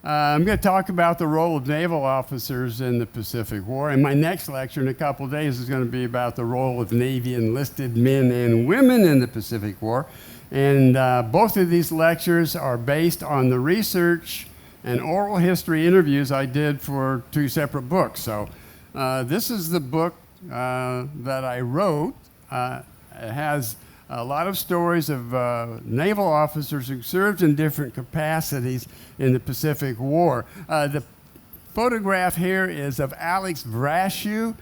I'm going to talk about the role of naval officers in the Pacific War, and my next lecture in a couple of days is going to be about the role of Navy enlisted men and women in the Pacific War. And both of these lectures are based on the research and oral history interviews I did for two separate books. So this is the book that I wrote. It has a lot of stories of naval officers who served in different capacities in the Pacific War. The photograph here is of Alex Vrashew.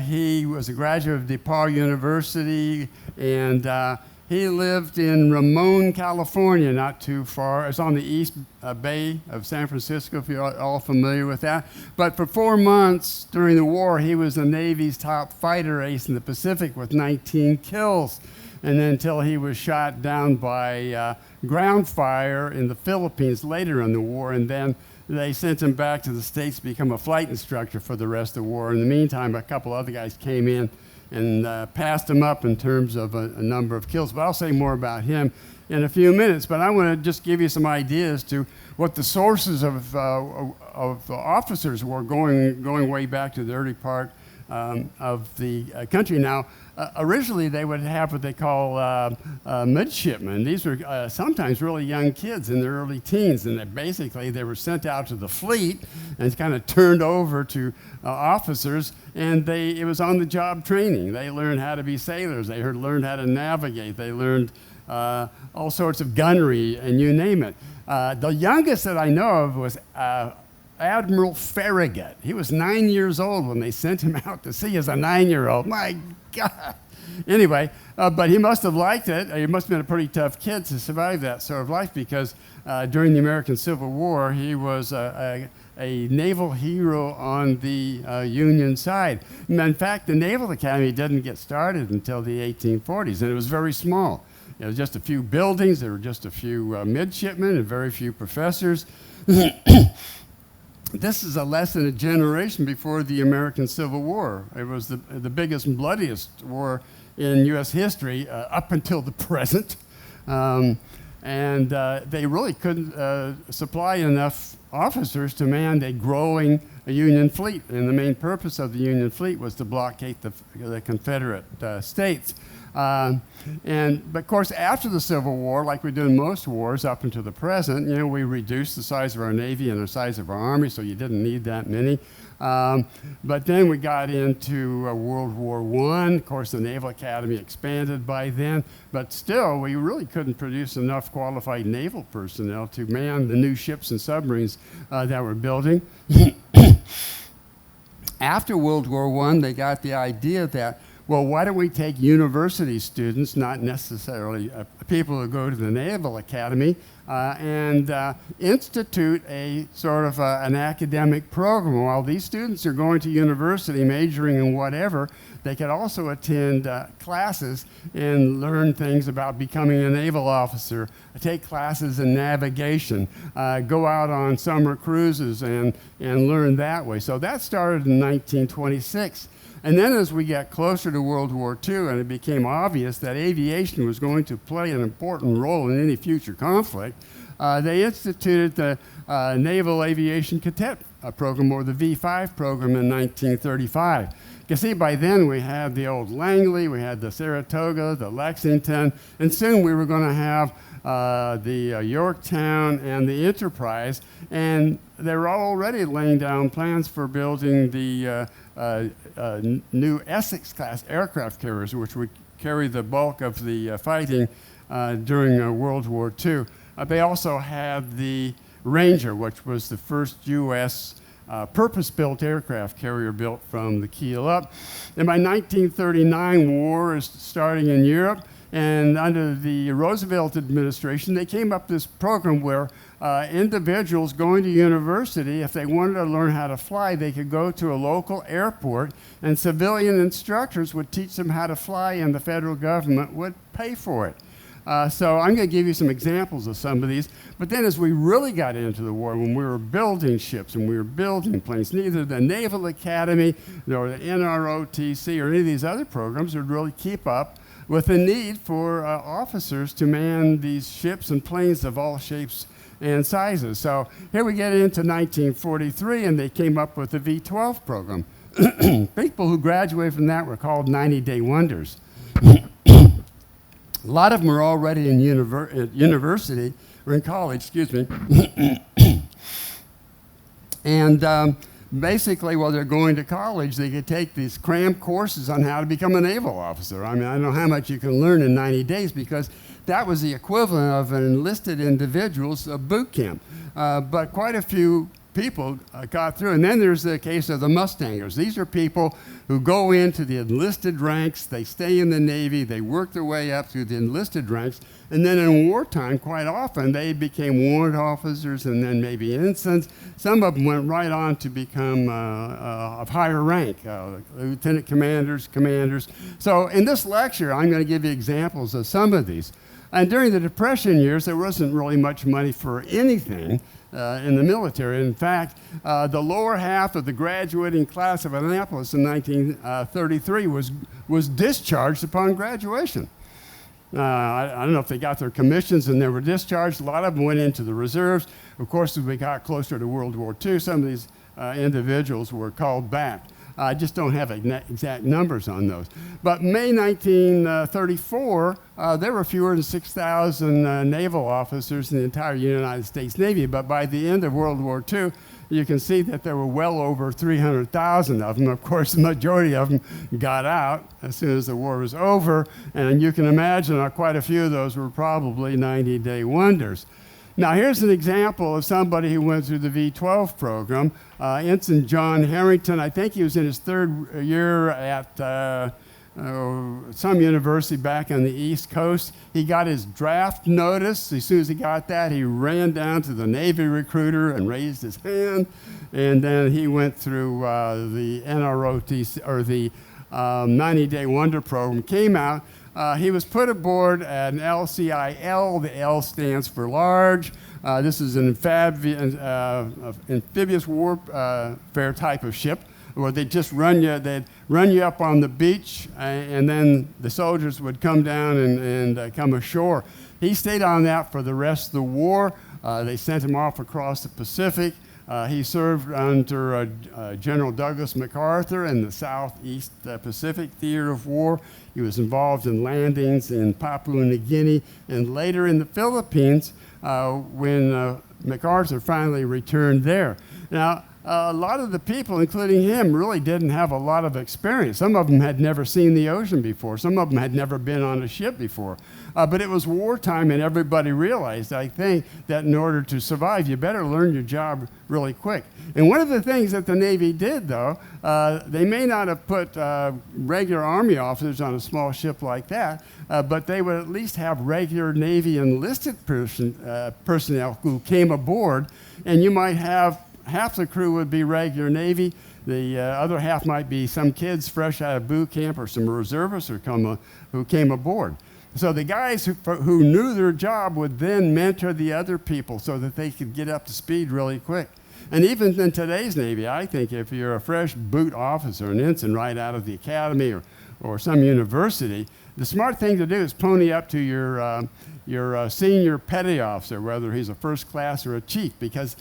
He was a graduate of DePaul University, and he lived in Ramon, California, not too far. It's on the east bay of San Francisco, if you're all familiar with that. But for 4 months during the war, he was the Navy's top fighter ace in the Pacific with 19 kills. And then until he was shot down by ground fire in the Philippines later in the war. And then they sent him back to the States to become a flight instructor for the rest of the war. In the meantime, a couple other guys came in and passed him up in terms of a number of kills. But I'll say more about him in a few minutes. But I want to just give you some ideas to what the sources of the officers were going way back to the early part of the country. Now, originally they would have what they call midshipmen. These were sometimes really young kids in their early teens, and they were sent out to the fleet and kind of turned over to officers, and it was on-the-job training. They learned how to be sailors. They learned how to navigate. They learned all sorts of gunnery, and you name it. The youngest that I know of was Admiral Farragut. He was 9 years old when they sent him out to sea as a 9-year-old. My God. Anyway, but he must have liked it. He must have been a pretty tough kid to survive that sort of life, because during the American Civil War, he was a naval hero on the Union side. In fact, the Naval Academy didn't get started until the 1840s, and it was very small. It was just a few buildings. There were just a few midshipmen and very few professors. This is less than a generation before the American Civil War. It was the biggest and bloodiest war in U.S. history up until the present. And they really couldn't supply enough officers to man a growing Union fleet. And the main purpose of the Union fleet was to blockade the Confederate states. But of course, after the Civil War, like we do in most wars up until the present, we reduced the size of our Navy and the size of our Army, so you didn't need that many. But then we got into World War I. Of course, the Naval Academy expanded by then, but still, we really couldn't produce enough qualified naval personnel to man the new ships and submarines that we're building. After World War I, they got the idea that, well, why don't we take university students, not necessarily people who go to the Naval Academy, and institute a sort of an academic program. While these students are going to university, majoring in whatever, they could also attend classes and learn things about becoming a naval officer, take classes in navigation, go out on summer cruises and learn that way. So that started in 1926. And then as we got closer to World War II, and it became obvious that aviation was going to play an important role in any future conflict, they instituted the Naval Aviation Cadet Program, or the V5 program, in 1935. You see, by then we had the old Langley, we had the Saratoga, the Lexington, and soon we were going to have the Yorktown and the Enterprise, and they were already laying down plans for building the new Essex-class aircraft carriers, which would carry the bulk of the fighting during World War II. They also had the Ranger, which was the first U.S. Purpose-built aircraft carrier built from the keel up. And by 1939, war is starting in Europe. And under the Roosevelt administration, they came up with this program where individuals going to university, if they wanted to learn how to fly, they could go to a local airport, and civilian instructors would teach them how to fly, and the federal government would pay for it. So I'm going to give you some examples of some of these. But then as we really got into the war, when we were building ships and we were building planes, neither the Naval Academy nor the NROTC or any of these other programs would really keep up with the need for officers to man these ships and planes of all shapes and sizes. So here we get into 1943, and they came up with the V-12 program. People who graduated from that were called 90-day wonders. A lot of them were already in university, or in college, excuse me. And basically, while they're going to college, they could take these cram courses on how to become a naval officer. I mean, I don't know how much you can learn in 90 days because that was the equivalent of an enlisted individual's boot camp. But quite a few people got through. And then there's the case of the Mustangers. These are people who go into the enlisted ranks, they stay in the Navy, they work their way up through the enlisted ranks, and then in wartime, quite often, they became warrant officers and then maybe ensigns. Some of them went right on to become of higher rank, lieutenant commanders, commanders. So in this lecture, I'm going to give you examples of some of these. And during the Depression years, there wasn't really much money for anything in the military. In fact, the lower half of the graduating class of Annapolis in 1933 was discharged upon graduation. I don't know if they got their commissions and they were discharged. A lot of them went into the reserves. Of course, as we got closer to World War II, some of these individuals were called back. I just don't have exact numbers on those. But May 1934, there were fewer than 6,000 naval officers in the entire United States Navy. But by the end of World War II, you can see that there were well over 300,000 of them. Of course, the majority of them got out as soon as the war was over. And you can imagine quite a few of those were probably 90-day wonders. Now, here's an example of somebody who went through the V-12 program. Ensign John Harrington, I think he was in his third year at some university back on the East Coast. He got his draft notice. As soon as he got that, he ran down to the Navy recruiter and raised his hand. And then he went through the NROTC, or the 90-day wonder program, came out. He was put aboard an LCIL. The L stands for large. This is an amphibious warfare type of ship where they'd run you up on the beach, and then the soldiers would come down and come ashore. He stayed on that for the rest of the war. They sent him off across the Pacific. He served under General Douglas MacArthur in the Southeast Pacific Theater of War. He was involved in landings in Papua New Guinea and later in the Philippines when MacArthur finally returned there. Now, a lot of the people, including him, really didn't have a lot of experience. Some of them had never seen the ocean before. Some of them had never been on a ship before. But it was wartime, and everybody realized, I think, that in order to survive, you better learn your job really quick. And one of the things that the Navy did, though, they may not have put regular Army officers on a small ship like that, but they would at least have regular Navy enlisted personnel who came aboard, and you might have half the crew would be regular Navy. The other half might be some kids fresh out of boot camp or some reservists who came aboard. So the guys who knew their job would then mentor the other people so that they could get up to speed really quick. And even in today's Navy, I think if you're a fresh boot officer, an ensign right out of the academy or some university, the smart thing to do is pony up to your senior petty officer, whether he's a first class or a chief, because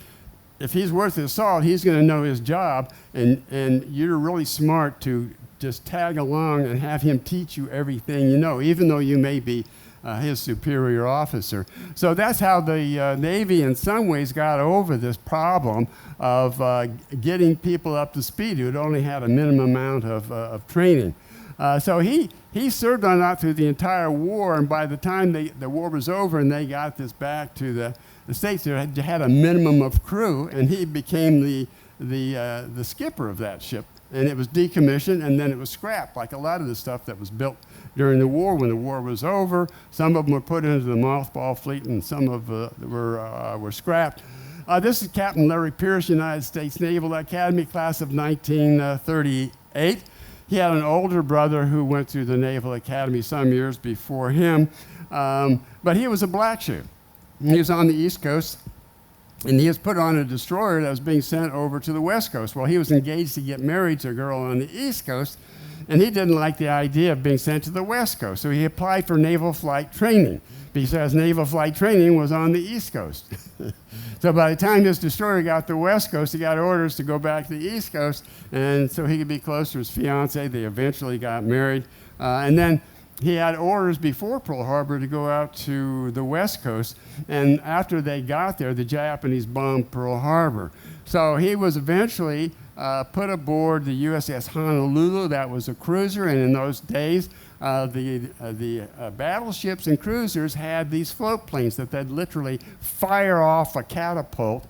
if he's worth his salt, he's going to know his job, and you're really smart to just tag along and have him teach you everything you know, even though you may be his superior officer. So that's how the Navy in some ways got over this problem of getting people up to speed who had only had a minimum amount of training. So he served on that through the entire war, and by the time the war was over and they got this back to the States, they had a minimum of crew, and he became the skipper of that ship. And it was decommissioned, and then it was scrapped, like a lot of the stuff that was built during the war. When the war was over, some of them were put into the mothball fleet, and some of were scrapped. This is Captain Larry Pierce, United States Naval Academy, class of 1938. He had an older brother who went through the Naval Academy some years before him, but he was a black sheep. He was on the East Coast, and he was put on a destroyer that was being sent over to the West Coast. Well, he was engaged to get married to a girl on the East Coast, And he didn't like the idea of being sent to the West Coast, so he applied for naval flight training because naval flight training was on the East Coast. So by the time this destroyer got to the West Coast, he got orders to go back to the East Coast, and so he could be close to his fiancée. They eventually got married. And then he had orders before Pearl Harbor to go out to the West Coast, and after they got there, the Japanese bombed Pearl Harbor. So he was eventually put aboard the USS Honolulu. That was a cruiser, and in those days, the battleships and cruisers had these float planes that they'd literally fire off a catapult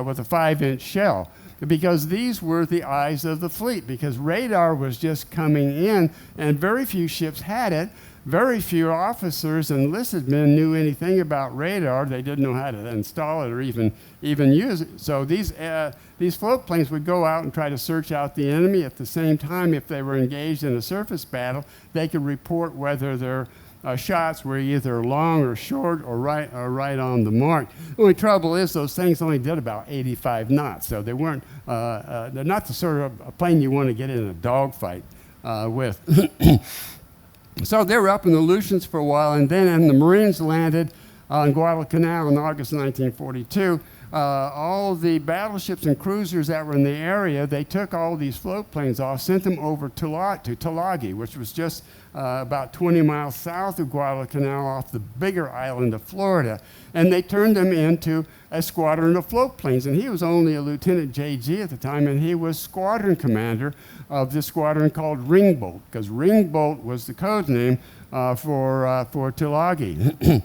with a 5-inch shell, because these were the eyes of the fleet, because radar was just coming in, and very few ships had it. Very few officers and enlisted men knew anything about radar. They didn't know how to install it or even use it. So these float planes would go out and try to search out the enemy. At the same time, if they were engaged in a surface battle, they could report whether their shots were either long or short or right on the mark. The only trouble is those things only did about 85 knots, so they weren't. They're not the sort of a plane you want to get in a dogfight with. So they were up in the Aleutians for a while, and then the Marines landed on Guadalcanal in August 1942. All the battleships and cruisers that were in the area, they took all these float planes off, sent them over to Tulagi, which was just about 20 miles south of Guadalcanal off the bigger island of Florida. And they turned them into a squadron of float planes. And he was only a Lieutenant JG at the time, and he was squadron commander of this squadron called Ringbolt, because Ringbolt was the code name for Tulagi.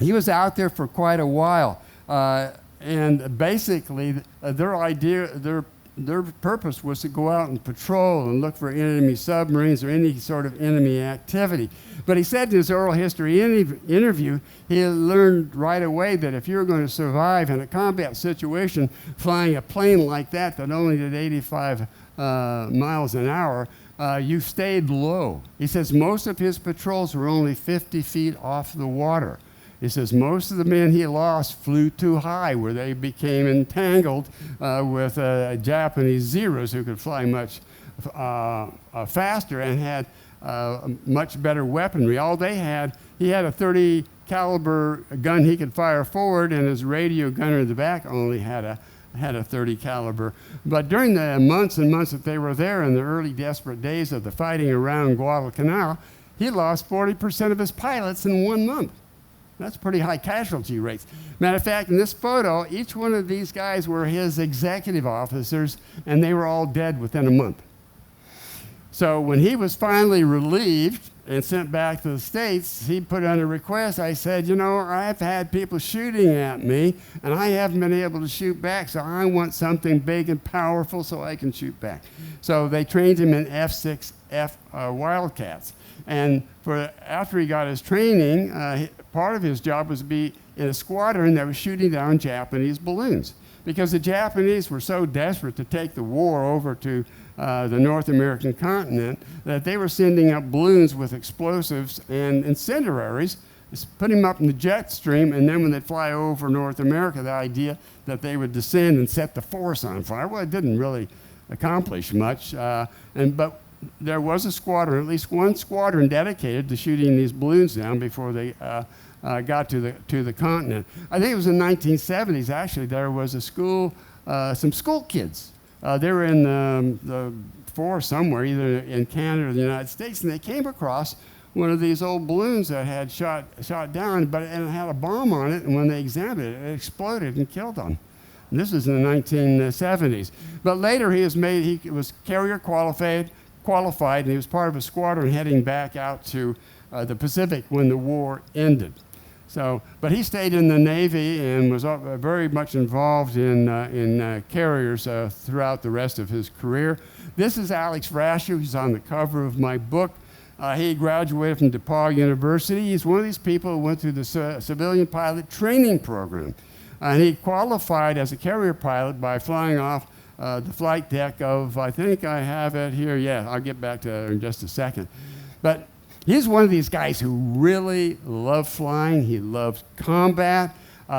He was out there for quite a while. And basically, their purpose was to go out and patrol and look for enemy submarines or any sort of enemy activity. But he said in his oral history interview, he learned right away that if you're going to survive in a combat situation, flying a plane like that only did 85 miles an hour, you stayed low. He says most of his patrols were only 50 feet off the water. He says most of the men he lost flew too high, where they became entangled with Japanese Zeros who could fly much faster and had much better weaponry. All they had, he had a 30 caliber gun he could fire forward, and his radio gunner in the back only had a 30 caliber. But during the months and months that they were there, in the early desperate days of the fighting around Guadalcanal, he lost 40% of his pilots in 1 month. That's pretty high casualty rates. Matter of fact, in this photo, each one of these guys were his executive officers, and they were all dead within a month. So when he was finally relieved and sent back to the States, he put on a request. I said, I've had people shooting at me, and I haven't been able to shoot back, so I want something big and powerful so I can shoot back. So they trained him in F-6F Wildcats. And after he got his training, part of his job was to be in a squadron that was shooting down Japanese balloons, because the Japanese were so desperate to take the war over to the North American continent that they were sending up balloons with explosives and incendiaries, putting them up in the jet stream, and then when they'd fly over North America, the idea that they would descend and set the force on fire. Well, it didn't really accomplish much, but there was a squadron, at least one squadron, dedicated to shooting these balloons down before they got to the continent. I think it was in the 1970s, actually. There was a school, some school kids. They were in the forest somewhere, either in Canada or the United States, and they came across one of these old balloons that had shot down, and it had a bomb on it, and when they examined it, it exploded and killed them. And this was in the 1970s. But later he was carrier qualified, and he was part of a squadron heading back out to the Pacific when the war ended. But he stayed in the Navy and was very much involved in carriers throughout the rest of his career. This is Alex Vrashew. He's on the cover of my book. He graduated from DePaul University. He's one of these people who went through the civilian pilot training program. And he qualified as a carrier pilot by flying off the flight deck of, I think I have it here. Yeah, I'll get back to that in just a second. But he's one of these guys who really loved flying. He loved combat.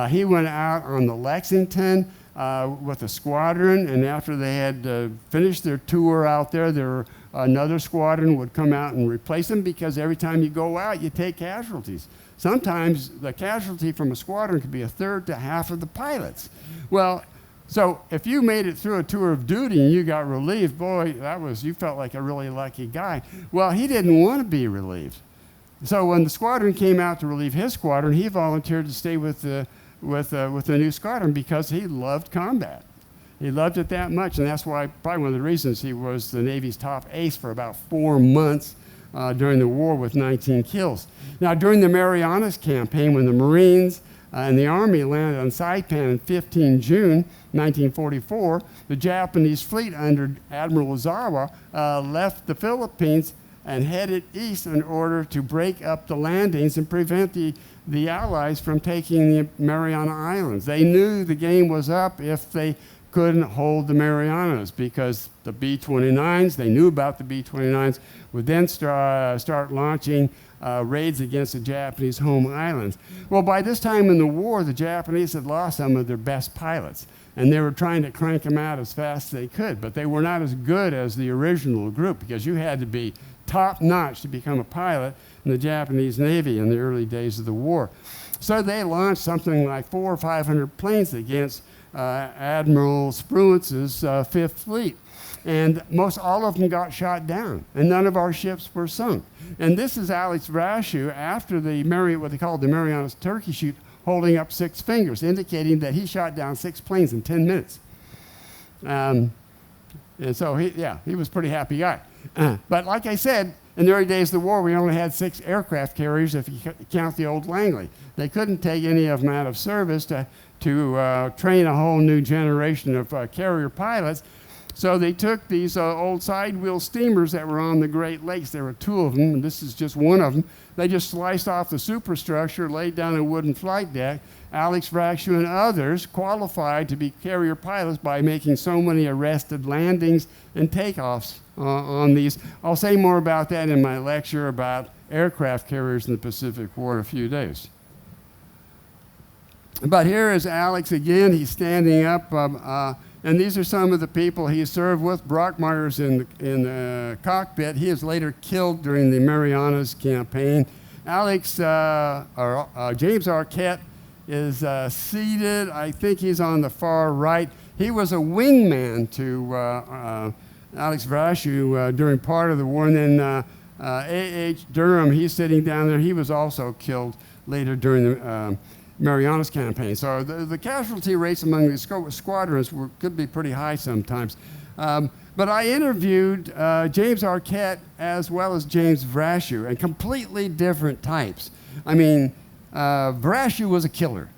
He went out on the Lexington with a squadron, and after they had finished their tour out there, another squadron would come out and replace them, because every time you go out, you take casualties. Sometimes the casualty from a squadron could be a third to half of the pilots. Well, so if you made it through a tour of duty and you got relieved, boy, you felt like a really lucky guy. Well, he didn't want to be relieved. So when the squadron came out to relieve his squadron, he volunteered to stay with the new squadron, because he loved combat. He loved it that much, and that's why, probably one of the reasons, he was the Navy's top ace for about 4 months during the war, with 19 kills. Now, during the Marianas campaign, when the Marines and the Army landed on Saipan on 15 June 1944, the Japanese fleet under Admiral Ozawa left the Philippines and headed east in order to break up the landings and prevent the Allies from taking the Mariana Islands. They knew the game was up if they couldn't hold the Marianas, because the B-29s, they knew about the B-29s, would then start launching raids against the Japanese home islands. Well, by this time in the war, the Japanese had lost some of their best pilots, and they were trying to crank them out as fast as they could, but they were not as good as the original group, because you had to be top-notch to become a pilot in the Japanese Navy in the early days of the war. So they launched something like 400 or 500 planes against Admiral Spruance's Fifth Fleet. And most all of them got shot down, and none of our ships were sunk. And this is Alex Vrashew after what they called the Marianas turkey shoot, holding up 6 fingers, indicating that he shot down 6 planes in 10 minutes. And so he was a pretty happy guy. But like I said, in the early days of the war, we only had 6 aircraft carriers, if you count the old Langley. They couldn't take any of them out of service to train a whole new generation of carrier pilots. So they took these old side-wheel steamers that were on the Great Lakes. There were 2 of them, and this is just one of them. They just sliced off the superstructure, laid down a wooden flight deck. Alex Vrashew and others qualified to be carrier pilots by making so many arrested landings and takeoffs on these. I'll say more about that in my lecture about aircraft carriers in the Pacific War in a few days. But here is Alex again. He's standing up, and these are some of the people he served with. Brockmeyer's in the cockpit. He is later killed during the Marianas campaign. Alex, James Arquette, is seated. I think he's on the far right. He was a wingman to Alex Vrashew during part of the war. And then A.H. Durham, he's sitting down there. He was also killed later during the Marianas campaign. So the casualty rates among the squadrons could be pretty high sometimes. But I interviewed James Arquette as well as James Vrashew, and completely different types. I mean, Vrashew was a killer.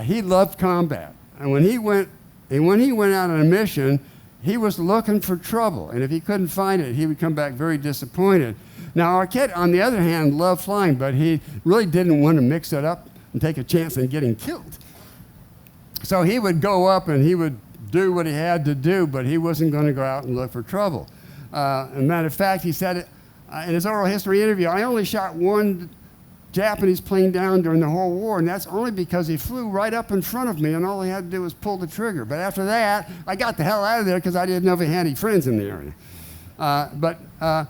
He loved combat. And when he went out on a mission, he was looking for trouble. And if he couldn't find it, he would come back very disappointed. Now, Arquette, on the other hand, loved flying, but he really didn't want to mix it up and take a chance on getting killed. So he would go up and he would do what he had to do, but he wasn't going to go out and look for trouble. As a matter of fact, he said it in his oral history interview, I only shot 1 Japanese plane down during the whole war, and that's only because he flew right up in front of me, and all he had to do was pull the trigger. But after that, I got the hell out of there because I didn't know if he had any friends in the area. But I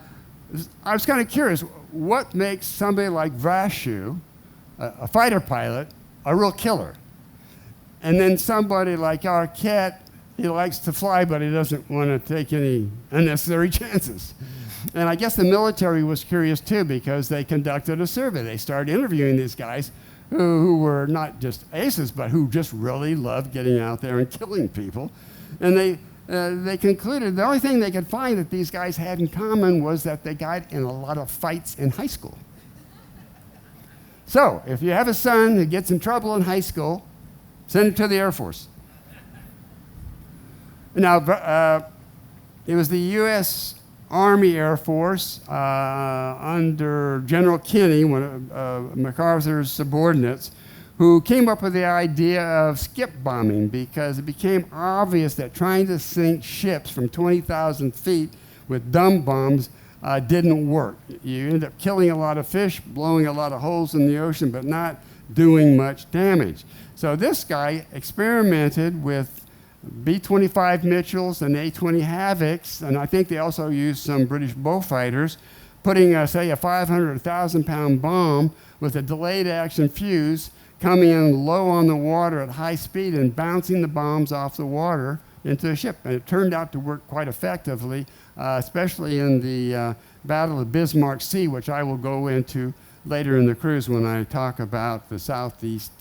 was kind of curious, what makes somebody like Vrashew, a fighter pilot, a real killer? And then somebody like Arquette, he likes to fly, but he doesn't want to take any unnecessary chances. And I guess the military was curious too, because they conducted a survey. They started interviewing these guys who were not just aces, but who just really loved getting out there and killing people. And they concluded the only thing they could find that these guys had in common was that they got in a lot of fights in high school. So if you have a son who gets in trouble in high school, send him to the Air Force. Now, it was the U.S. Army Air Force under General Kinney, one of MacArthur's subordinates, who came up with the idea of skip bombing, because it became obvious that trying to sink ships from 20,000 feet with dumb bombs didn't work. You end up killing a lot of fish, blowing a lot of holes in the ocean, but not doing much damage. So this guy experimented with B-25 Mitchells and A-20 Havocs, and I think they also used some British bullfighters, putting, say, a 500 or 1,000-pound bomb with a delayed action fuse coming in low on the water at high speed and bouncing the bombs off the water into a ship. And it turned out to work quite effectively, especially in the Battle of Bismarck Sea, which I will go into later in the cruise when I talk about the Southeast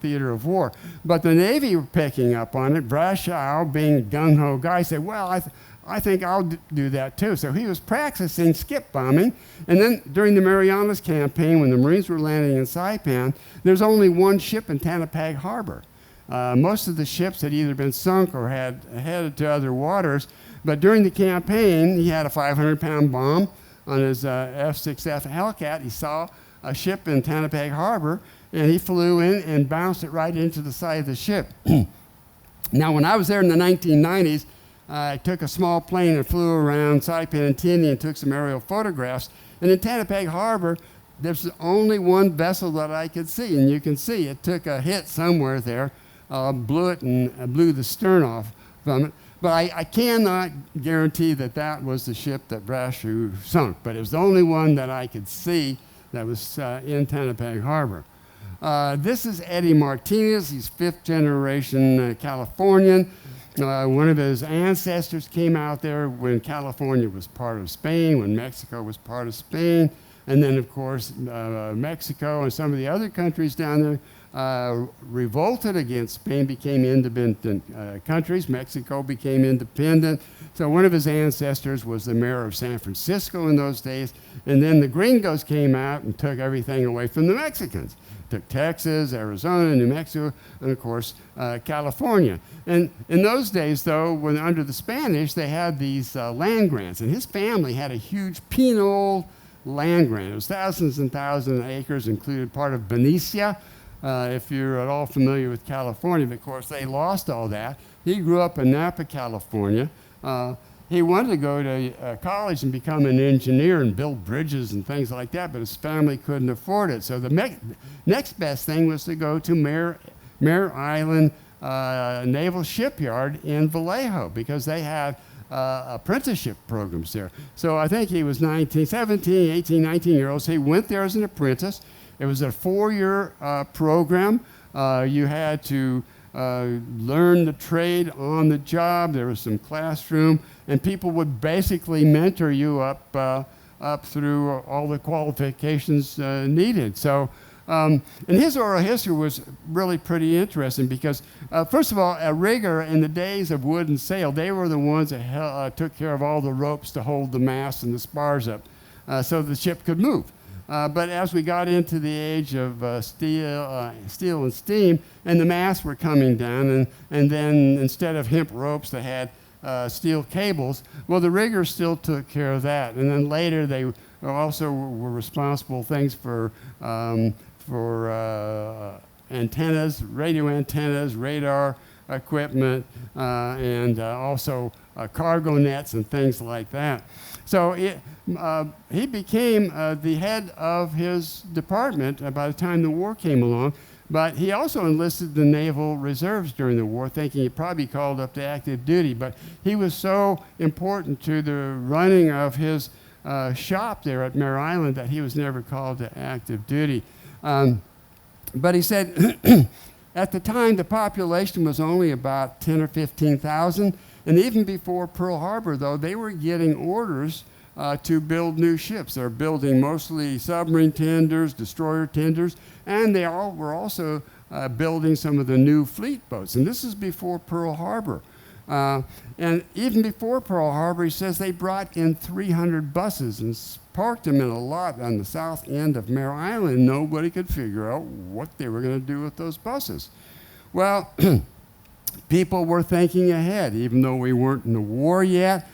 theater of war. But the Navy were picking up on it. Brashow, being a gung-ho guy, said, well, I think I'll do that too. So he was practicing skip bombing. And then during the Marianas campaign, when the Marines were landing in Saipan, there's only one ship in Tanapag Harbor. Most of the ships had either been sunk or had headed to other waters. But during the campaign, he had a 500-pound bomb on his F-6F Hellcat. He saw a ship in Tanapag Harbor, and he flew in and bounced it right into the side of the ship. Now, when I was there in the 1990s, I took a small plane and flew around Saipan and Tini and took some aerial photographs. And in Tanapag Harbor, there's only one vessel that I could see, and you can see it took a hit somewhere there, blew it and blew the stern off from it. But I cannot guarantee that that was the ship that Brashew sunk, but it was the only one that I could see that was in Tanapag Harbor. This is Eddie Martinez. He's fifth-generation Californian. One of his ancestors came out there when California was part of Spain, when Mexico was part of Spain. And then, of course, Mexico and some of the other countries down there revolted against Spain, became independent countries. Mexico became independent. So one of his ancestors was the mayor of San Francisco in those days. And then the gringos came out and took everything away from the Mexicans. Took Texas, Arizona, New Mexico, and of course, California. And in those days, though, when under the Spanish, they had these land grants. And his family had a huge penal land grant. It was thousands and thousands of acres, included part of Benicia, if you're at all familiar with California. But of course, they lost all that. He grew up in Napa, California. He wanted to go to college and become an engineer and build bridges and things like that, but his family couldn't afford it. So the next best thing was to go to Mare Island Naval Shipyard in Vallejo, because they had apprenticeship programs there. So I think he was 17, 18, 19-year-olds. He went there as an apprentice. It was a 4-year program. You had to learn the trade on the job. There was some classroom, and people would basically mentor you up through all the qualifications needed. So, and his oral history was really pretty interesting because, first of all, a rigger in the days of wood and sail, they were the ones that took care of all the ropes to hold the mast and the spars up so the ship could move. But as we got into the age of steel and steam, and the masts were coming down, and then instead of hemp ropes, they had steel cables. Well, the riggers still took care of that, and then later they also were responsible things for antennas, radio antennas, radar equipment, and also cargo nets and things like that. So he became the head of his department by the time the war came along, but he also enlisted the Naval Reserves during the war, thinking he'd probably be called up to active duty. But he was so important to the running of his shop there at Mare Island that he was never called to active duty. But he said at the time the population was only about 10 or 15,000. And even before Pearl Harbor, though, they were getting orders to build new ships. They're building mostly submarine tenders, destroyer tenders, and they all were also building some of the new fleet boats. And this is before Pearl Harbor. And even before Pearl Harbor, he says they brought in 300 buses and parked them in a lot on the south end of Mare Island. Nobody could figure out what they were going to do with those buses. Well, people were thinking ahead, even though we weren't in the war yet.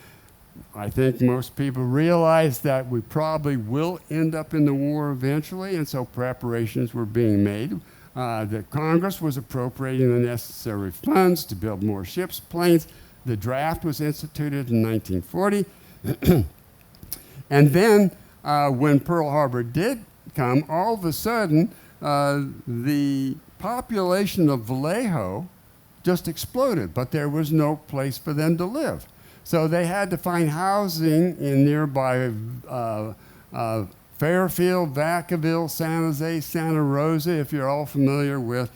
I think most people realized that we probably will end up in the war eventually, and so preparations were being made. The Congress was appropriating the necessary funds to build more ships, planes. The draft was instituted in 1940. And then when Pearl Harbor did come, all of a sudden, the population of Vallejo just exploded, but there was no place for them to live. So they had to find housing in nearby Fairfield, Vacaville, San Jose, Santa Rosa, if you're all familiar with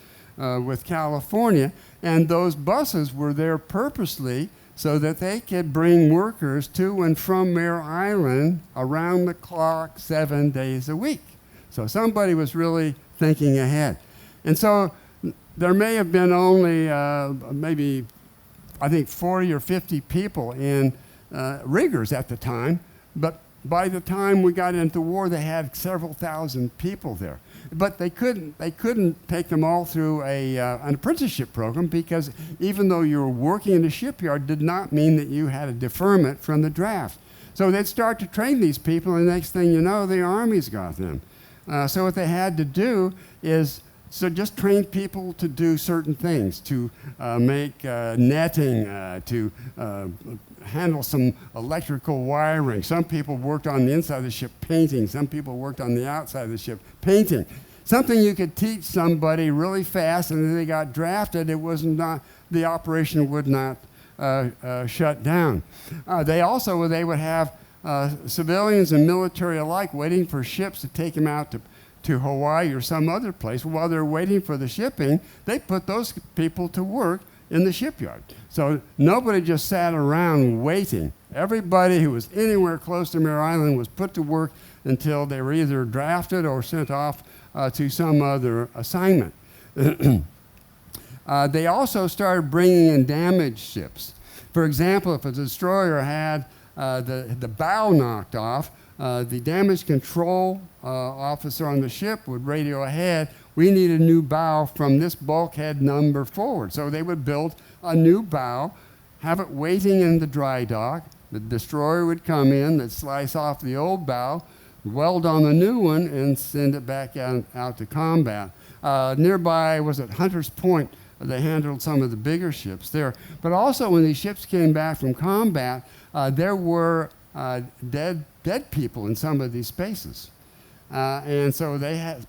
California. And those buses were there purposely so that they could bring workers to and from Mare Island around the clock 7 days a week. So somebody was really thinking ahead. And so there may have been only maybe, I think, 40 or 50 people in riggers at the time, but by the time we got into war, they had several thousand people there. But they couldn't take them all through an apprenticeship program, because even though you were working in a shipyard did not mean that you had a deferment from the draft. So they'd start to train these people, and the next thing you know, the Army's got them. So what they had to do is just train people to do certain things, to make netting, to handle some electrical wiring. Some people worked on the inside of the ship painting. Some people worked on the outside of the ship painting. Something you could teach somebody really fast, and if they got drafted, the operation would not shut down. They would have civilians and military alike waiting for ships to take them out to Hawaii or some other place. While they're waiting for the shipping, they put those people to work in the shipyard. So nobody just sat around waiting. Everybody who was anywhere close to Mare Island was put to work until they were either drafted or sent off to some other assignment. They also started bringing in damaged ships. For example, if a destroyer had the bow knocked off, the damage control officer on the ship would radio ahead, we need a new bow from this bulkhead number forward. So they would build a new bow, have it waiting in the dry dock. The destroyer would come in, they'd slice off the old bow, weld on the new one, and send it back out to combat. Nearby was at Hunter's Point. They handled some of the bigger ships there. But also when these ships came back from combat, there were dead people in some of these spaces. And so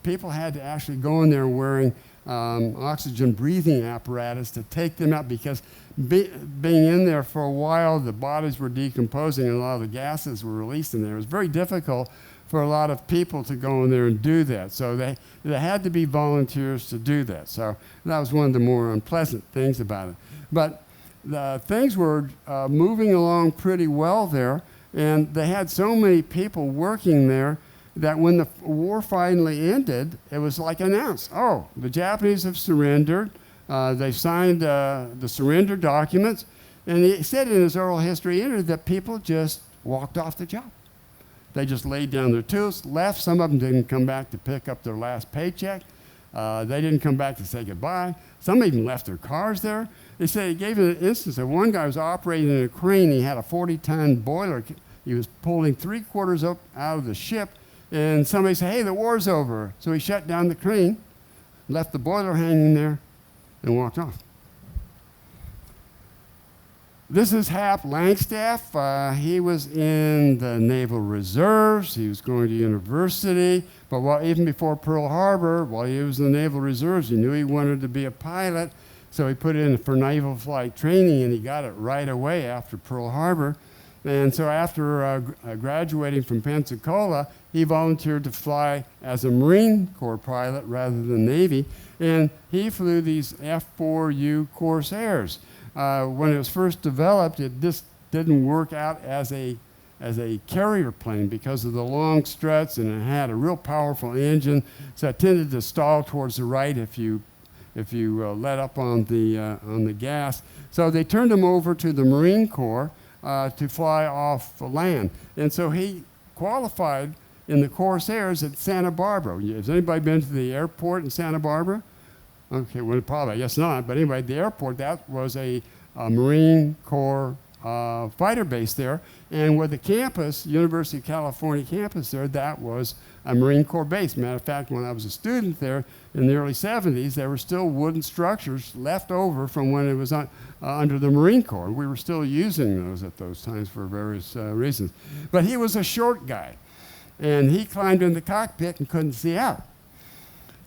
people had to actually go in there wearing oxygen breathing apparatus to take them out, because being in there for a while, the bodies were decomposing and a lot of the gases were released in there. It was very difficult for a lot of people to go in there and do that. So they had to be volunteers to do that. So that was one of the more unpleasant things about it. But things were moving along pretty well there, and they had so many people working there that when the war finally ended, it was like announced, oh, the Japanese have surrendered. They signed the surrender documents. And he said in his oral history interview that people just walked off the job. They just laid down their tools, left. Some of them didn't come back to pick up their last paycheck. They didn't come back to say goodbye. Some even left their cars there. They said he gave an instance of one guy was operating in a crane. He had a 40-ton boiler. He was pulling 3/4 up out of the ship. And somebody said, hey, the war's over. So he shut down the crane, left the boiler hanging there, and walked off. This is Hap Langstaff. He was in the Naval Reserves. He was going to university. But even before Pearl Harbor, while he was in the Naval Reserves, he knew he wanted to be a pilot. So he put in for naval flight training, and he got it right away after Pearl Harbor. And so after graduating from Pensacola, he volunteered to fly as a Marine Corps pilot rather than Navy. And he flew these F-4U Corsairs. When it was first developed, it just didn't work out as a carrier plane because of the long struts, and it had a real powerful engine, so it tended to stall towards the right if you let up on the gas. So they turned him over to the Marine Corps to fly off the land, and so he qualified in the Corsairs at Santa Barbara. Has anybody been to the airport in Santa Barbara? Okay, well, probably, I guess not. But anyway, the airport, that was a Marine Corps fighter base there. And with the campus, University of California campus there, that was a Marine Corps base. Matter of fact, when I was a student there in the early 70s, there were still wooden structures left over from when it was under the Marine Corps. We were still using those at those times for various reasons. But he was a short guy. and he climbed in the cockpit and couldn't see out.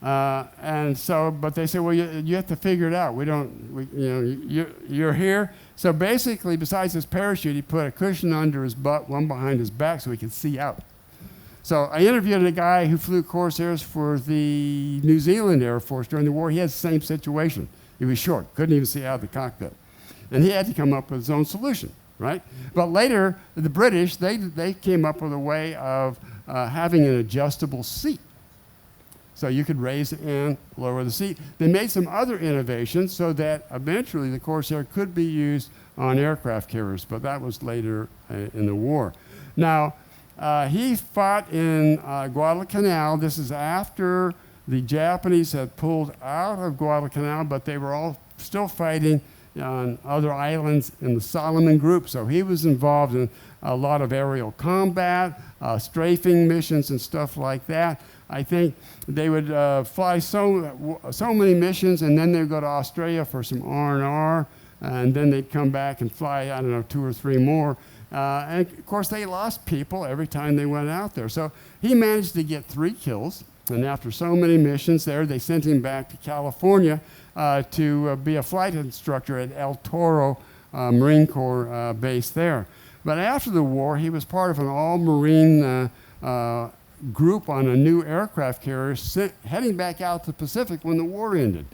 And so, but they said, well, you have to figure it out. You're here. So basically, besides his parachute, he put a cushion under his butt, one behind his back, so he could see out. So I interviewed a guy who flew Corsairs for the New Zealand Air Force during the war. He had the same situation. He was short, couldn't even see out of the cockpit. And he had to come up with his own solution, right? But later, the British, they came up with a way of having an adjustable seat. So you could raise and lower the seat. They made some other innovations so that eventually the Corsair could be used on aircraft carriers, but that was later in the war. Now, he fought in Guadalcanal. This is after the Japanese had pulled out of Guadalcanal, but they were all still fighting on other islands in the Solomon Group. So he was involved in a lot of aerial combat, strafing missions and stuff like that. I think they would fly so many missions, and then they'd go to Australia for some R&R, and then they'd come back and fly, I don't know, 2 or 3 more. And of course, they lost people every time they went out there. So he managed to get 3 kills. And after so many missions there, they sent him back to California to be a flight instructor at El Toro Marine Corps base there. But after the war, he was part of an all-Marine group on a new aircraft carrier heading back out to the Pacific when the war ended.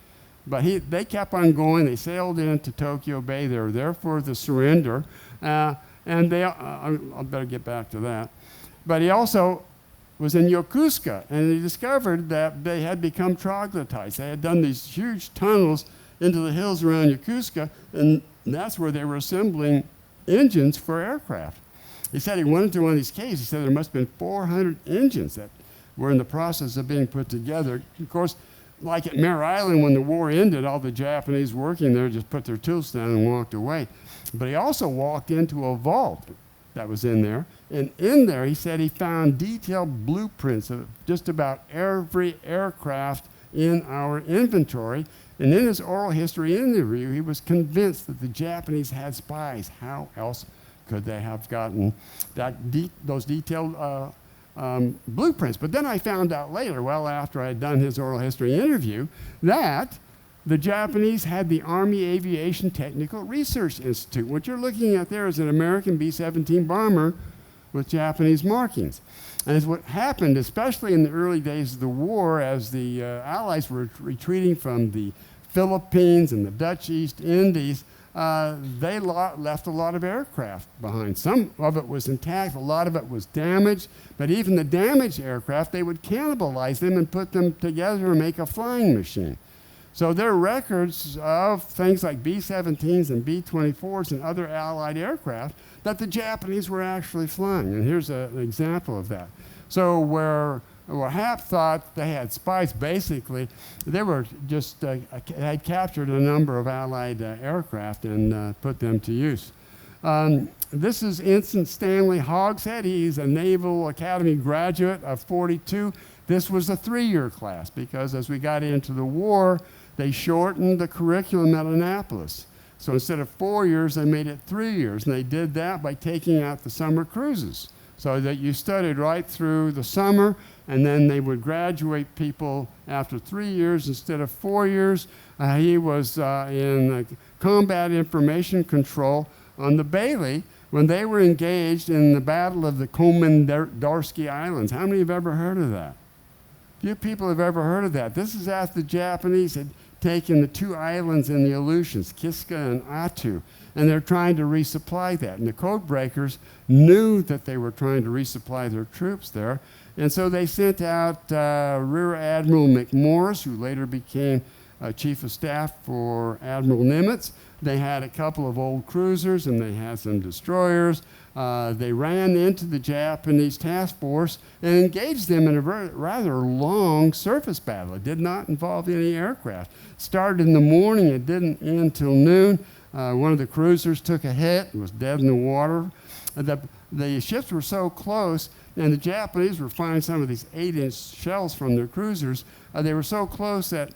But they kept on going. They sailed into Tokyo Bay. They were there for the surrender. And I'll better get back to that. But he also was in Yokosuka, and he discovered that they had become troglodytes. They had done these huge tunnels into the hills around Yokosuka, and that's where they were assembling engines for aircraft. He said he went into one of these caves. He said there must have been 400 engines that were in the process of being put together. Of course, like at Mare Island, when the war ended, all the Japanese working there just put their tools down and walked away. But he also walked into a vault that was in there. And in there, he said he found detailed blueprints of just about every aircraft in our inventory. And in his oral history interview, he was convinced that the Japanese had spies. How else could they have gotten those detailed blueprints? But then I found out later, well after I had done his oral history interview, that the Japanese had the Army Aviation Technical Research Institute. What you're looking at there is an American B-17 bomber with Japanese markings. And it's what happened, especially in the early days of the war, as the Allies were retreating from the Philippines and the Dutch East Indies, they left a lot of aircraft behind. Some of it was intact, a lot of it was damaged, but even the damaged aircraft, they would cannibalize them and put them together and make a flying machine. So there are records of things like B-17s and B-24s and other Allied aircraft that the Japanese were actually flying. And here's an example of that. So where Hap thought they had spies, basically, they were just had captured a number of Allied aircraft and put them to use. This is Ensign Stanley Hogshead. He's a Naval Academy graduate of 42. This was a 3-year class because as we got into the war, they shortened the curriculum at Annapolis. So instead of 4 years, they made it 3 years. And they did that by taking out the summer cruises so that you studied right through the summer, and then they would graduate people after 3 years instead of 4 years. He was in combat information control on the Bailey when they were engaged in the Battle of the Komandarsky Islands. How many have ever heard of that? Few people have ever heard of that. This is after the Japanese had taken the 2 islands in the Aleutians, Kiska and Attu, and they're trying to resupply that. And the code breakers knew that they were trying to resupply their troops there, and so they sent out Rear Admiral McMorris, who later became Chief of Staff for Admiral Nimitz. They had a couple of old cruisers, and they had some destroyers. They ran into the Japanese task force and engaged them in a rather long surface battle. It did not involve any aircraft. It started in the morning. It didn't end till noon. One of the cruisers took a hit and was dead in the water. The ships were so close, and the Japanese were firing some of these 8-inch shells from their cruisers. They were so close that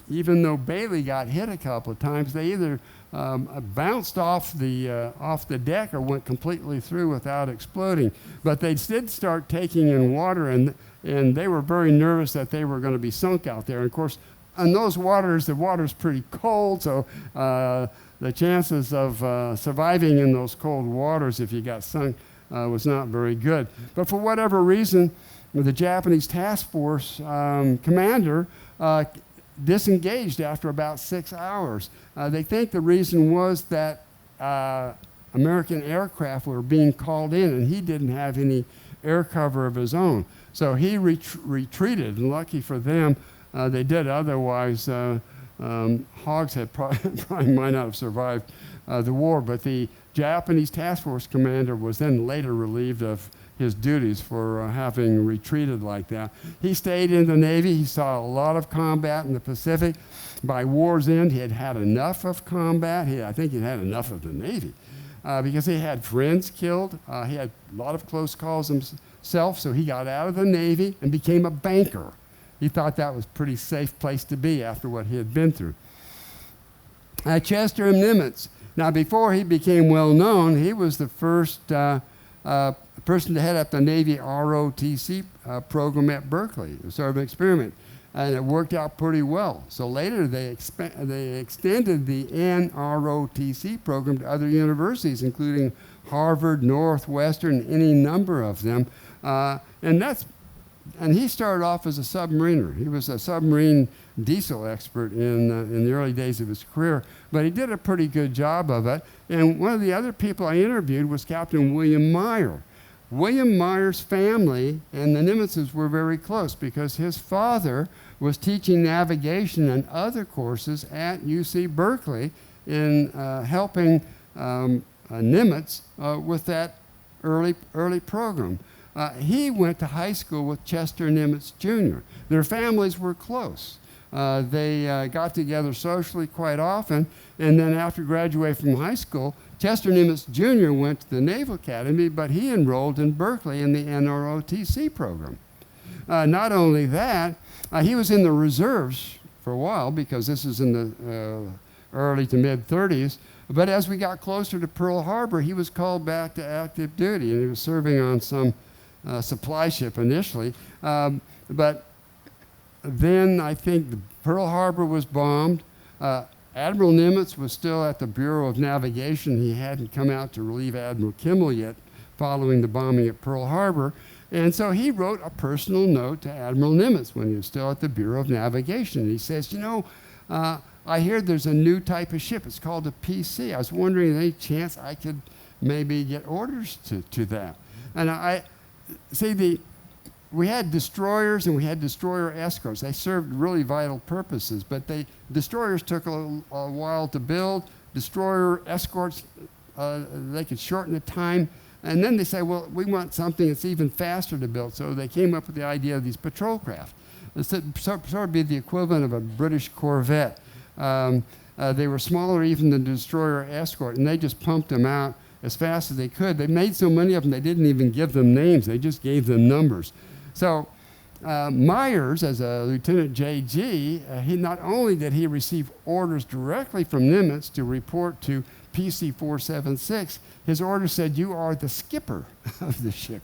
even though Bailey got hit a couple of times, they either bounced off the deck or went completely through without exploding. But they did start taking in water, and they were very nervous that they were going to be sunk out there. And of course, in those waters, the water's pretty cold, so the chances of surviving in those cold waters if you got sunk was not very good. But for whatever reason, the Japanese task force commander disengaged after about 6 hours. They think the reason was that American aircraft were being called in, and he didn't have any air cover of his own. So he retreated, and lucky for them, they did. Otherwise, hogs had probably might not have survived the war. But the Japanese task force commander was then later relieved of his duties for having retreated like that. He stayed in the Navy. He saw a lot of combat in the Pacific. By war's end, he had had enough of combat. I think he'd had enough of the Navy because he had friends killed. He had a lot of close calls himself, so he got out of the Navy and became a banker. He thought that was a pretty safe place to be after what he had been through. Chester M. Nimitz. Now, before he became well known, he was the first person to head up the Navy ROTC program at Berkeley. It was sort of an experiment, and it worked out pretty well. So later they extended the NROTC program to other universities, including Harvard, Northwestern, any number of them. And he started off as a submariner. He was a submarine diesel expert in the early days of his career, but he did a pretty good job of it. And one of the other people I interviewed was Captain William Meyer. William Meyer's family and the Nimitzes were very close because his father was teaching navigation and other courses at UC Berkeley in helping Nimitz with that early program. He went to high school with Chester Nimitz Jr. Their families were close. They got together socially quite often, and then after graduating from high school, Chester Nimitz Jr. went to the Naval Academy, but he enrolled in Berkeley in the NROTC program. Not only that, he was in the reserves for a while because this is in the early to mid-30s, but as we got closer to Pearl Harbor, he was called back to active duty, and he was serving on some supply ship initially. But then I think Pearl Harbor was bombed. Admiral Nimitz was still at the Bureau of Navigation. He hadn't come out to relieve Admiral Kimmel yet following the bombing at Pearl Harbor. And so he wrote a personal note to Admiral Nimitz when he was still at the Bureau of Navigation. He says, I hear there's a new type of ship. It's called a PC. I was wondering any chance I could maybe get orders to that. And we had destroyers and we had destroyer escorts. They served really vital purposes, but destroyers took a while to build. Destroyer escorts, they could shorten the time. And then they say, well, we want something that's even faster to build. So they came up with the idea of these patrol craft. It's sort of be the equivalent of a British Corvette. They were smaller even than the destroyer escort, and they just pumped them out as fast as they could. They made so many of them, they didn't even give them names. They just gave them numbers. So Myers, as a Lieutenant JG, he not only did he receive orders directly from Nimitz to report to PC 476, his order said, you are the skipper of the ship.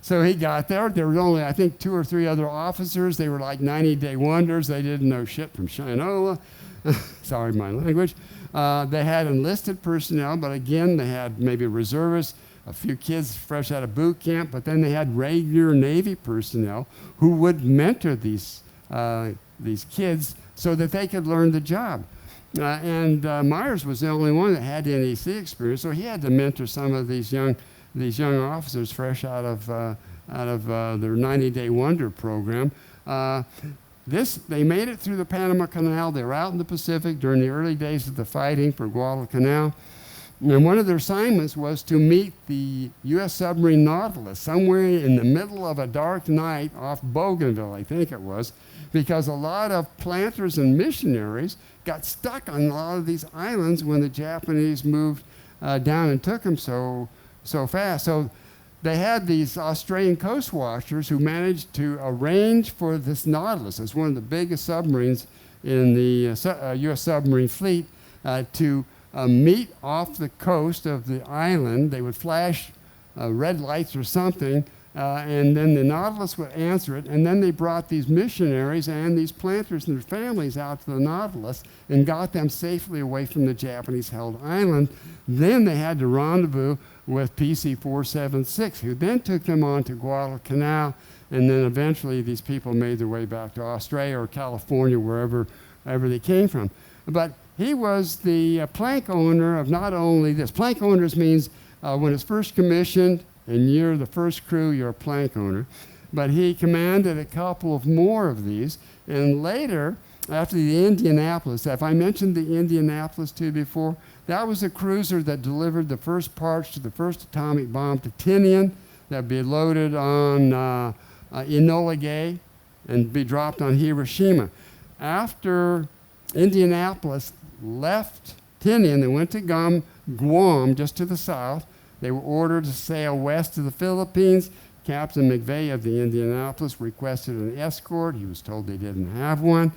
So he got there. There were only, I think, 2 or 3 other officers. They were like 90-day wonders. They didn't know shit from Shinola. Sorry, my language. They had enlisted personnel, but again, they had maybe reservists, a few kids fresh out of boot camp, but then they had regular Navy personnel who would mentor these kids so that they could learn the job. Myers was the only one that had NEC experience, so he had to mentor some of these young officers fresh out of their 90-day wonder program. They made it through the Panama Canal. They were out in the Pacific during the early days of the fighting for Guadalcanal. And one of their assignments was to meet the U.S. submarine Nautilus somewhere in the middle of a dark night off Bougainville, I think it was, because a lot of planters and missionaries got stuck on a lot of these islands when the Japanese moved down and took them so fast. So they had these Australian coast watchers who managed to arrange for this Nautilus, as one of the biggest submarines in the U.S. submarine fleet, to meet off the coast of the island. They would flash red lights or something, and then the Nautilus would answer it, and then they brought these missionaries and these planters and their families out to the Nautilus and got them safely away from the Japanese-held island. Then they had to rendezvous with PC-476, who then took them on to Guadalcanal, and then eventually these people made their way back to Australia or California, wherever they came from. But he was the plank owner of not only this. Plank owners means when it's first commissioned and you're the first crew, you're a plank owner. But he commanded a couple of more of these. And later, after the Indianapolis, have I mentioned the Indianapolis to you before? That was a cruiser that delivered the first parts to the first atomic bomb, Titanium, that would be loaded on Enola Gay and be dropped on Hiroshima. After Indianapolis left Tinian, they went to Guam, just to the south. They were ordered to sail west to the Philippines. Captain McVeigh of the Indianapolis requested an escort. He was told they didn't have one.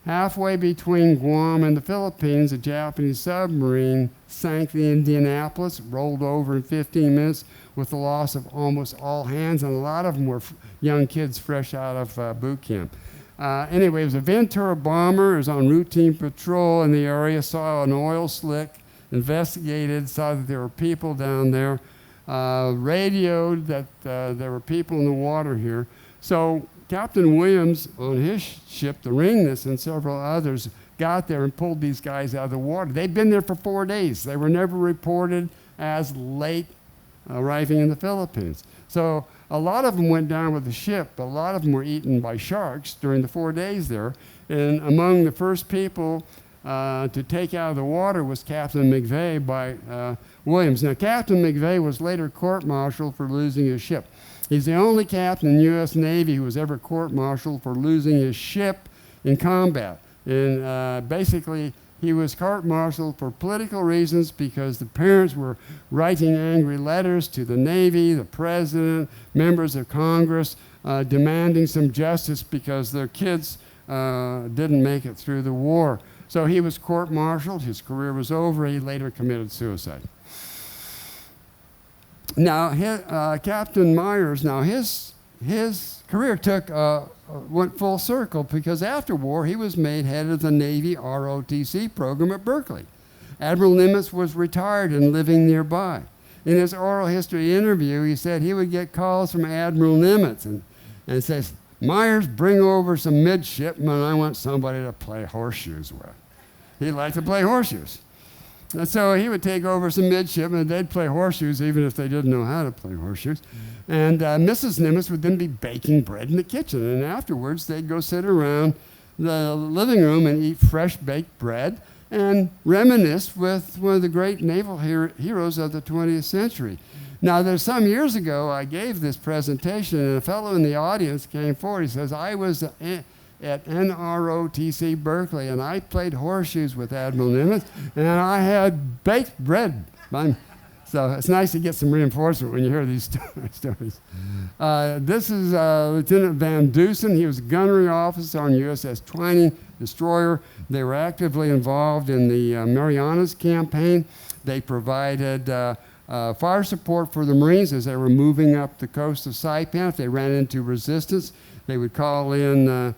Halfway between Guam and the Philippines, a Japanese submarine sank the Indianapolis, rolled over in 15 minutes with the loss of almost all hands, and a lot of them were young kids fresh out of boot camp. Anyway, it was a Ventura bomber. It was on routine patrol in the area, saw an oil slick, investigated, saw that there were people down there, radioed that there were people in the water here. So Captain Williams on his ship, the Ringness, and several others got there and pulled these guys out of the water. They'd been there for 4 days. They were never reported as late arriving in the Philippines. So a lot of them went down with the ship, but a lot of them were eaten by sharks during the 4 days there. And among the first people to take out of the water was Captain McVeigh by Williams. Now, Captain McVeigh was later court-martialed for losing his ship. He's the only captain in the U.S. Navy who was ever court-martialed for losing his ship in combat. And basically, he was court-martialed for political reasons because the parents were writing angry letters to the Navy, the president, members of Congress, demanding some justice because their kids didn't make it through the war. So he was court-martialed. His career was over. He later committed suicide. Now, Captain Myers, now his career went full circle because after war, he was made head of the Navy ROTC program at Berkeley. Admiral Nimitz was retired and living nearby. In his oral history interview, he said he would get calls from Admiral Nimitz and says, "Myers, bring over some midshipmen. I want somebody to play horseshoes with." He liked to play horseshoes. And so he would take over some midshipmen, and they'd play horseshoes even if they didn't know how to play horseshoes. And Mrs. Nimitz would then be baking bread in the kitchen, and afterwards they'd go sit around the living room and eat fresh baked bread and reminisce with one of the great naval heroes of the 20th century. Now, there's some years ago, I gave this presentation, and a fellow in the audience came forward. He says, "I was at NROTC Berkeley, and I played horseshoes with Admiral Nimitz, and I had baked bread." So it's nice to get some reinforcement when you hear these stories. This is Lieutenant Van Dusen. He was a gunnery officer on USS Twining destroyer. They were actively involved in the Marianas campaign. They provided fire support for the Marines as they were moving up the coast of Saipan. If they ran into resistance, they would call in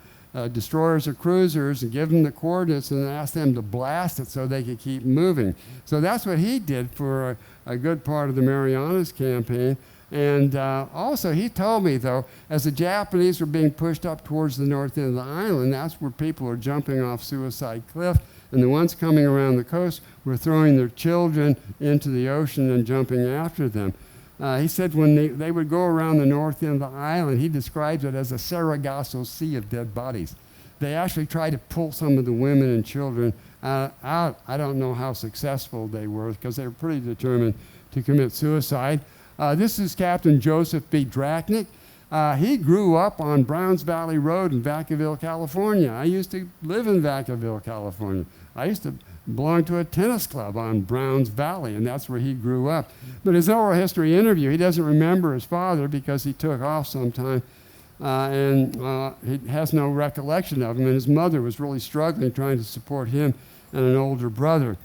destroyers or cruisers and give them the coordinates and ask them to blast it so they could keep moving. So that's what he did for a good part of the Marianas campaign. And also, he told me, though, as the Japanese were being pushed up towards the north end of the island, that's where people were jumping off Suicide Cliff, and the ones coming around the coast were throwing their children into the ocean and jumping after them. He said when they would go around the north end of the island, he describes it as a Sargasso Sea of dead bodies. They actually tried to pull some of the women and children out. I don't know how successful they were because they were pretty determined to commit suicide. This is Captain Joseph B. Drachnick. He grew up on Browns Valley Road in Vacaville, California. I used to live in Vacaville, California. I used to belong to a tennis club on Browns Valley, and that's where he grew up. But his oral history interview, he doesn't remember his father because he took off sometime, and he has no recollection of him, and his mother was really struggling trying to support him and an older brother.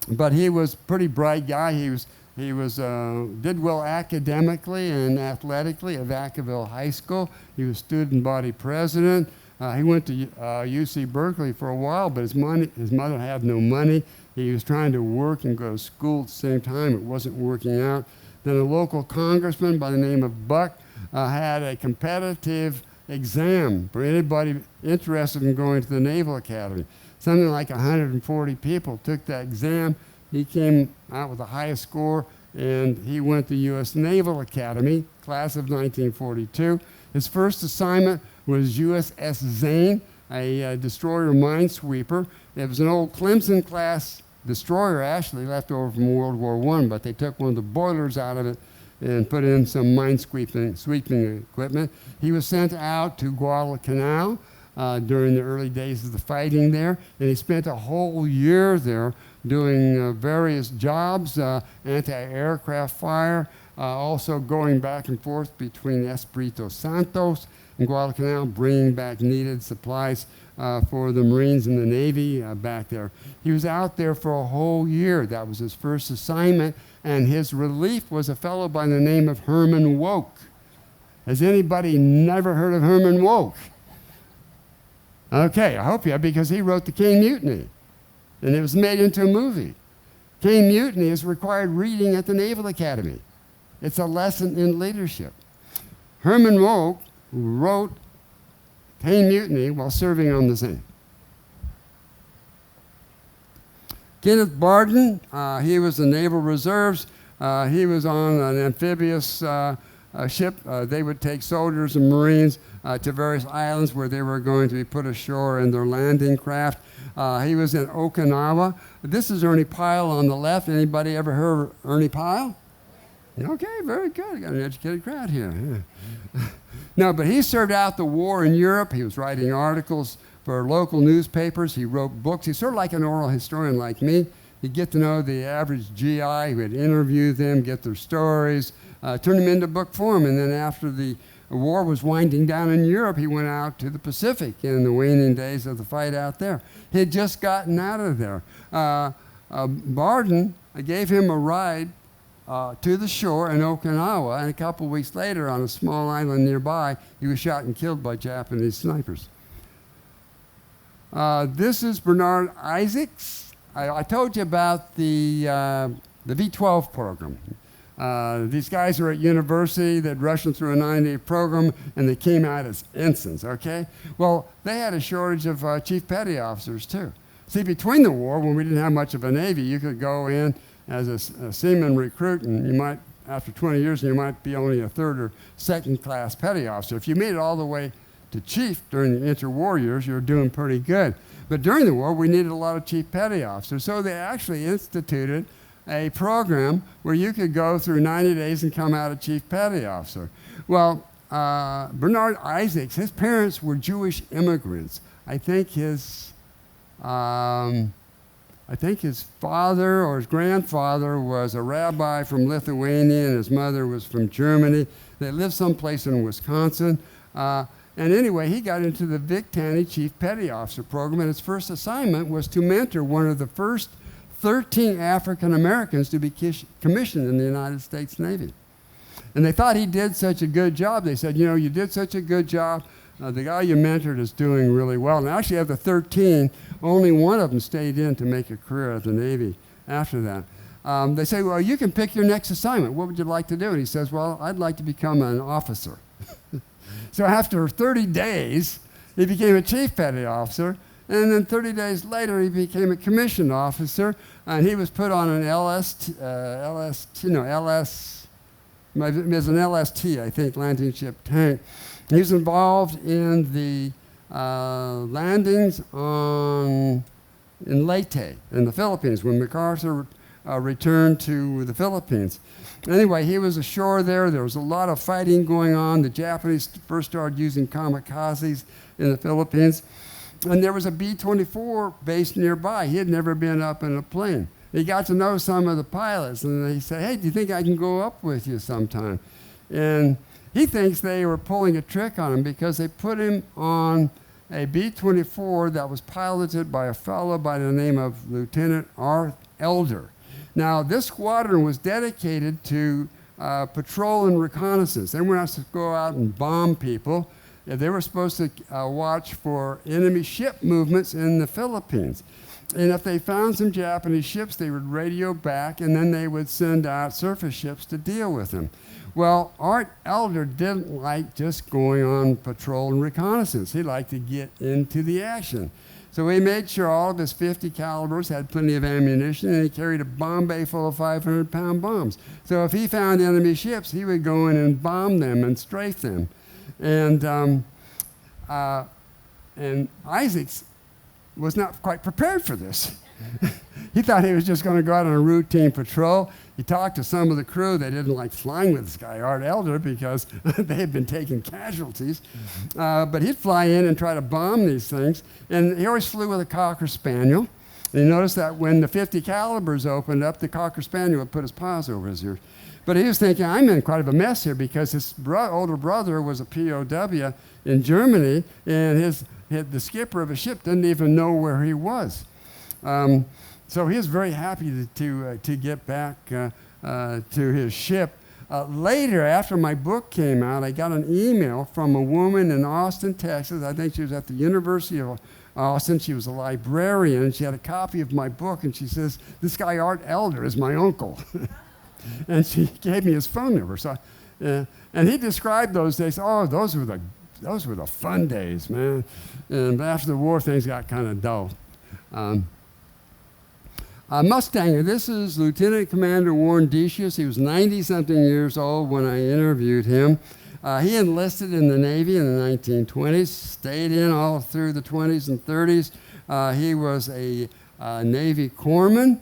But he was a pretty bright guy. He was did well academically and athletically at Vacaville High School. He was student body president. He went to UC Berkeley for a while, but his mother had no money. He was trying to work and go to school at the same time. It wasn't working out. Then a local congressman by the name of Buck had a competitive exam for anybody interested in going to the Naval Academy. Something like 140 people took that exam. He came out with the highest score, and he went to U.S. Naval Academy, class of 1942. His first assignment was USS Zane, a destroyer minesweeper. It was an old Clemson-class destroyer, actually, left over from World War I, but they took one of the boilers out of it and put in some minesweeping equipment. He was sent out to Guadalcanal during the early days of the fighting there, and he spent a whole year there doing various jobs, anti-aircraft fire, also going back and forth between Espiritu Santos and Guadalcanal, bringing back needed supplies for the Marines and the Navy back there. He was out there for a whole year. That was his first assignment, and his relief was a fellow by the name of Herman Wouk. Has anybody never heard of Herman Wouk? Okay, I hope you have, because he wrote the Caine Mutiny, and it was made into a movie. Caine Mutiny is required reading at the Naval Academy. It's a lesson in leadership. Herman Wouk wrote Caine Mutiny while serving on the Zane. Kenneth Barden, he was in Naval Reserves. He was on an amphibious ship. They would take soldiers and Marines to various islands where they were going to be put ashore in their landing craft. He was in Okinawa. This is Ernie Pyle on the left. Anybody ever heard of Ernie Pyle? Okay, very good. Got an educated crowd here. No, but he served out the war in Europe. He was writing articles for local newspapers. He wrote books. He's sort of like an oral historian like me. He'd get to know the average GI. He would interview them, get their stories, turn them into book form. And then after the war was winding down in Europe, he went out to the Pacific in the waning days of the fight out there. He had just gotten out of there. Barden gave him a ride to the shore in Okinawa, and a couple weeks later, on a small island nearby, he was shot and killed by Japanese snipers. This is Bernard Isaacs. I told you about the V-12 program. These guys are at university. They'd rushed them through a 9-day program, and they came out as ensigns, okay? Well, they had a shortage of chief petty officers, too. See, between the war, when we didn't have much of a Navy, you could go in as a seaman recruit, and you might, after 20 years, you might be only a third or second class petty officer. If you made it all the way to chief during the interwar years, you're doing pretty good. But during the war, we needed a lot of chief petty officers, so they actually instituted a program where you could go through 90 days and come out a chief petty officer. Well, Bernard Isaacs, his parents were Jewish immigrants. I think his father or his grandfather was a rabbi from Lithuania, and his mother was from Germany. They lived someplace in Wisconsin. And anyway, he got into the Vic Tanny Chief Petty Officer program, and his first assignment was to mentor one of the first 13 African Americans to be commissioned in the United States Navy. And they thought he did such a good job. They said, you did such a good job. The guy you mentored is doing really well. And actually, of the 13, only one of them stayed in to make a career at the Navy after that. They say, well, you can pick your next assignment. What would you like to do? And he says, well, I'd like to become an officer. So after 30 days, he became a chief petty officer. And then 30 days later, he became a commissioned officer. And he was put on an LST, I think, landing ship tank. He was involved in the landings in Leyte in the Philippines when MacArthur returned to the Philippines. Anyway, he was ashore there. There was a lot of fighting going on. The Japanese first started using kamikazes in the Philippines. And there was a B-24 based nearby. He had never been up in a plane. He got to know some of the pilots, and they said, hey, do you think I can go up with you sometime? And he thinks they were pulling a trick on him because they put him on a B-24 that was piloted by a fellow by the name of Lieutenant Elder. Now, this squadron was dedicated to patrol and reconnaissance. They were not supposed to go out and bomb people. They were supposed to watch for enemy ship movements in the Philippines. And if they found some Japanese ships, they would radio back, and then they would send out surface ships to deal with them. Well, Art Elder didn't like just going on patrol and reconnaissance. He liked to get into the action. So he made sure all of his 50 calibers had plenty of ammunition, and he carried a bomb bay full of 500-pound bombs. So if he found enemy ships, he would go in and bomb them and strafe them. And Isaacs was not quite prepared for this. He thought he was just going to go out on a routine patrol. He talked to some of the crew. They didn't like flying with this guy, Art Elder, because they had been taking casualties. But he'd fly in and try to bomb these things. And he always flew with a Cocker Spaniel. And he noticed that when the 50 calibers opened up, the Cocker Spaniel would put his paws over his ears. But he was thinking, I'm in quite of a mess here, because his older brother was a POW in Germany, and the skipper of a ship didn't even know where he was. So he was very happy to get back to his ship. Later, after my book came out, I got an email from a woman in Austin, Texas. I think she was at the University of Austin. She was a librarian. She had a copy of my book, and she says, this guy Art Elder is my uncle. And she gave me his phone number. So, and he described those days. Oh, those were the fun days, man. And after the war, things got kind of dull. Mustanger, this is Lieutenant Commander Warren Decius. He was 90-something years old when I interviewed him. He enlisted in the Navy in the 1920s, stayed in all through the 20s and 30s. He was a Navy corpsman.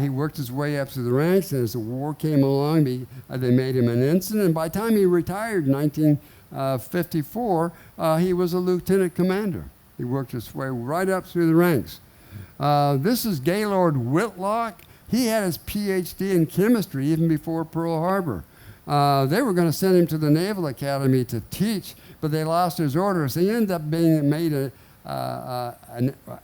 He worked his way up through the ranks, and as the war came along, they made him an ensign. And by the time he retired in 1954, he was a lieutenant commander. He worked his way right up through the ranks. This is Gaylord Whitlock. He had his PhD in chemistry even before Pearl Harbor. They were going to send him to the Naval Academy to teach, but they lost his orders. He ended up being made an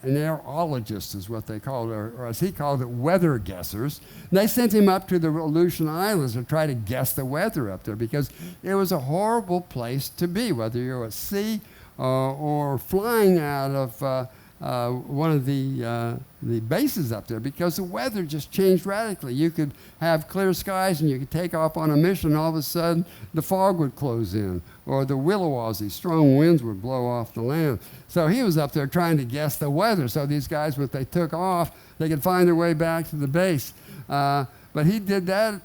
aerologist, is what they called it, or as he called it, weather guessers. And they sent him up to the Aleutian Islands to try to guess the weather up there, because it was a horrible place to be, whether you're at sea or flying out of one of the bases up there, because the weather just changed radically. You could have clear skies and you could take off on a mission, and all of a sudden the fog would close in, or the Willowawsy, strong winds would blow off the land. So he was up there trying to guess the weather, so these guys, when they took off, they could find their way back to the base. But he did that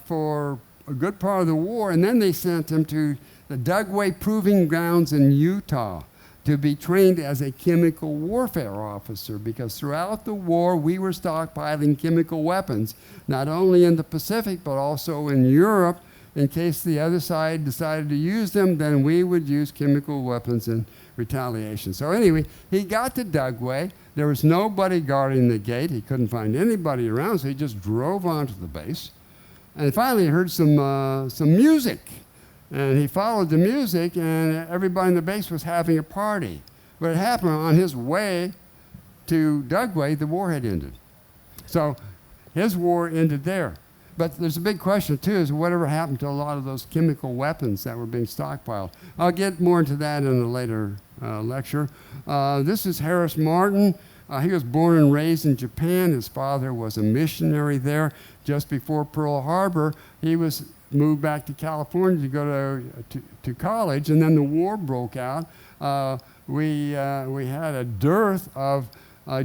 for a good part of the war, and then they sent him to the Dugway Proving Grounds in Utah to be trained as a chemical warfare officer, because throughout the war we were stockpiling chemical weapons, not only in the Pacific but also in Europe. In case the other side decided to use them, then we would use chemical weapons in retaliation. So anyway, he got to Dugway. There was nobody guarding the gate. He couldn't find anybody around, so he just drove onto the base. And finally he heard some music. And he followed the music, and everybody in the base was having a party. But it happened on his way to Dugway, the war had ended. So his war ended there. But there's a big question, too, is whatever happened to a lot of those chemical weapons that were being stockpiled. I'll get more into that in a later lecture. This is Harris Martin. He was born and raised in Japan. His father was a missionary there. Just before Pearl Harbor, he was moved back to California to go to college, and then the war broke out. We had a dearth of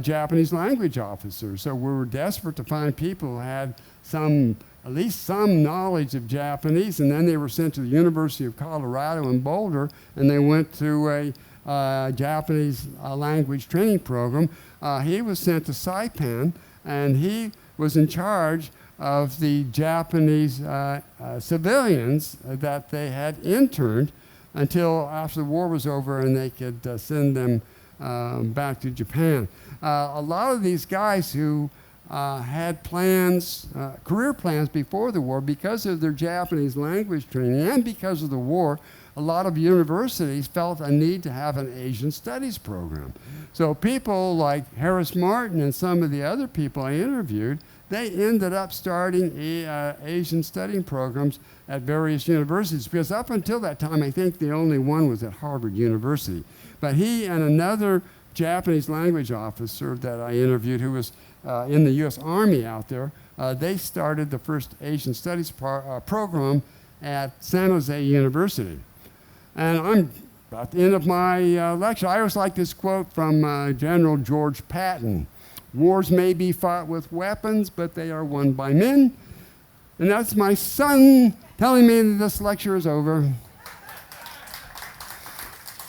Japanese language officers, so we were desperate to find people who had at least some knowledge of Japanese, and then they were sent to the University of Colorado in Boulder, and they went through a Japanese language training program. He was sent to Saipan, and he was in charge of the Japanese civilians that they had interned until after the war was over and they could send them back to Japan. A lot of these guys who had plans, career plans before the war because of their Japanese language training and because of the war. A lot of universities felt a need to have an Asian studies program. So people like Harris Martin and some of the other people I interviewed, they ended up starting Asian studying programs at various universities, because up until that time, I think the only one was at Harvard University. But he and another Japanese language officer that I interviewed, who was in the U.S. Army out there, they started the first Asian studies program at San Jose University. And I'm about the end of my lecture. I always like this quote from General George Patton. Wars may be fought with weapons, but they are won by men. And that's my son telling me that this lecture is over.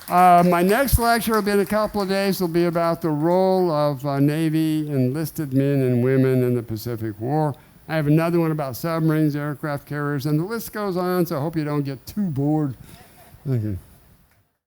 My next lecture will be in a couple of days. Will be about the role of Navy enlisted men and women in the Pacific War. I have another one about submarines, aircraft carriers, and the list goes on, so I hope you don't get too bored. Okay.